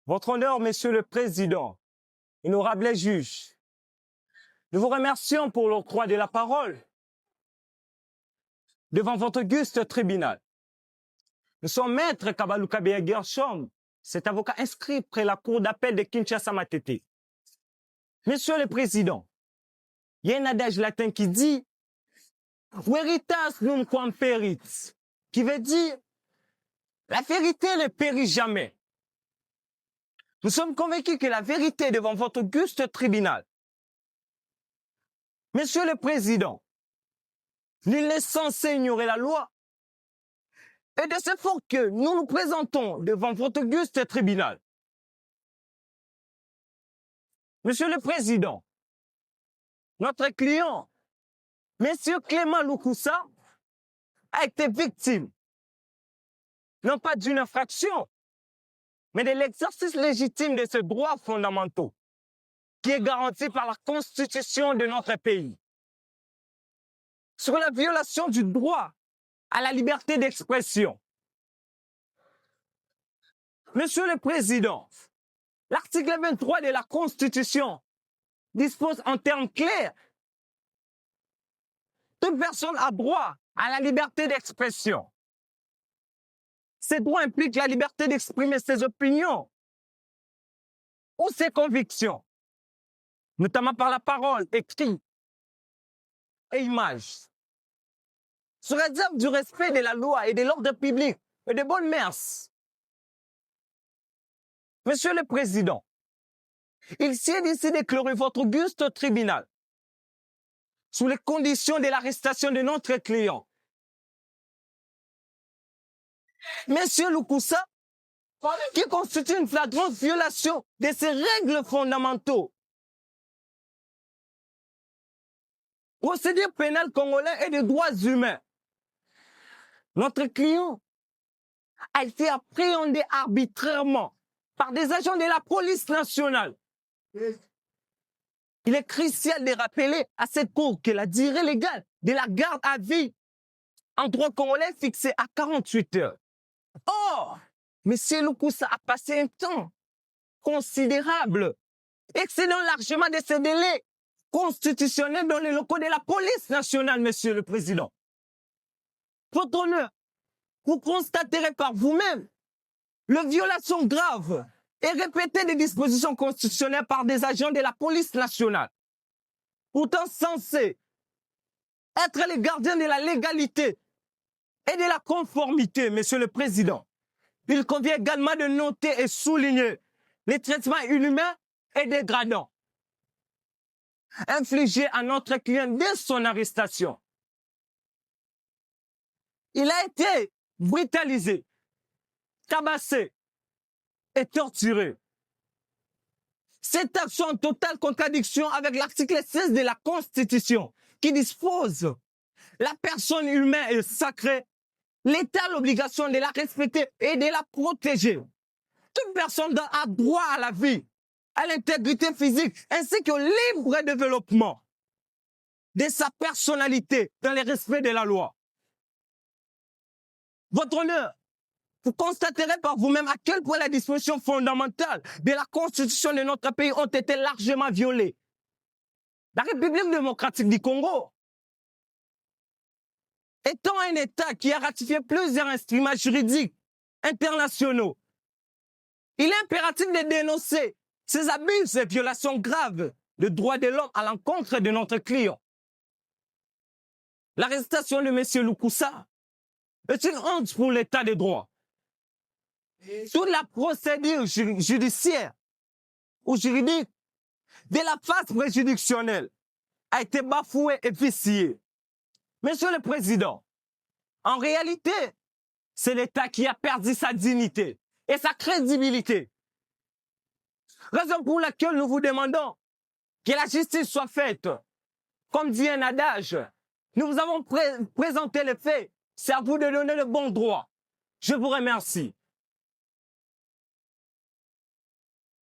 Votre honneur, Monsieur le Président, honorable juge, nous vous remercions pour l'octroi de la parole devant votre auguste tribunal. Nous sommes maître Kabalou Kabea Gershom, cet avocat inscrit près la cour d'appel de Kinshasa Matete. Monsieur le Président, il y a un adage latin qui dit Veritas nunquam perit, qui veut dire la vérité ne périt jamais. Nous sommes convaincus que la vérité devant votre auguste tribunal. Monsieur le Président, nul n'est censé ignorer la loi. Et de ce fait que nous nous présentons devant votre auguste tribunal. Monsieur le Président, notre client, Monsieur Clément Lukusa, a été victime, non pas d'une infraction, mais de l'exercice légitime de ses droits fondamentaux, qui est garanti par la Constitution de notre pays. Sur la violation du droit à la liberté d'expression. Monsieur le Président, l'article 23 de la Constitution dispose en termes clairs toute personne a droit à la liberté d'expression. Ces droits impliquent la liberté d'exprimer ses opinions ou ses convictions, notamment par la parole, écrit et image, sous réserve du respect de la loi et de l'ordre public et de bonnes mœurs. Monsieur le Président, il s'est décidé d'éclairer votre auguste tribunal sous les conditions de l'arrestation de notre client. Monsieur Lukusa, qui constitue une flagrante violation de ces règles fondamentaux. Procédure pénale congolais et des droits humains. Notre client a été appréhendé arbitrairement par des agents de la police nationale. Il est crucial de rappeler à cette cour que la durée légale de la garde à vue en droit congolais est fixée à 48 heures. Or, M. Lukusa a passé un temps considérable, excédant largement de ce délai constitutionnel dans les locaux de la police nationale, Monsieur le Président. Votre honneur, vous constaterez par vous-même la violation grave et répétée des dispositions constitutionnelles par des agents de la police nationale, pourtant censés être les gardiens de la légalité et de la conformité, Monsieur le Président. Il convient également de noter et souligner les traitements inhumains et dégradants infligés à notre client dès son arrestation. Il a été brutalisé, tabassé et torturé. Cette action en totale contradiction avec l'article 16 de la Constitution qui dispose la personne humaine est sacrée. L'État a l'obligation de la respecter et de la protéger. Toute personne a droit à la vie, à l'intégrité physique, ainsi qu'au libre développement de sa personnalité dans le respect de la loi. Votre honneur, vous constaterez par vous-même à quel point les dispositions fondamentales de la Constitution de notre pays ont été largement violées. La République démocratique du Congo, étant un État qui a ratifié plusieurs instruments juridiques internationaux, il est impératif de dénoncer ces abus et violations graves de droits de l'homme à l'encontre de notre client. L'arrestation de M. Lukusa est une honte pour l'État de droit. Toute la procédure judiciaire ou juridique de la phase préjudicielle a été bafouée et viciée. Monsieur le Président, en réalité, c'est l'État qui a perdu sa dignité et sa crédibilité. Raison pour laquelle nous vous demandons que la justice soit faite. Comme dit un adage, nous vous avons présenté les faits, c'est à vous de donner le bon droit. Je vous remercie.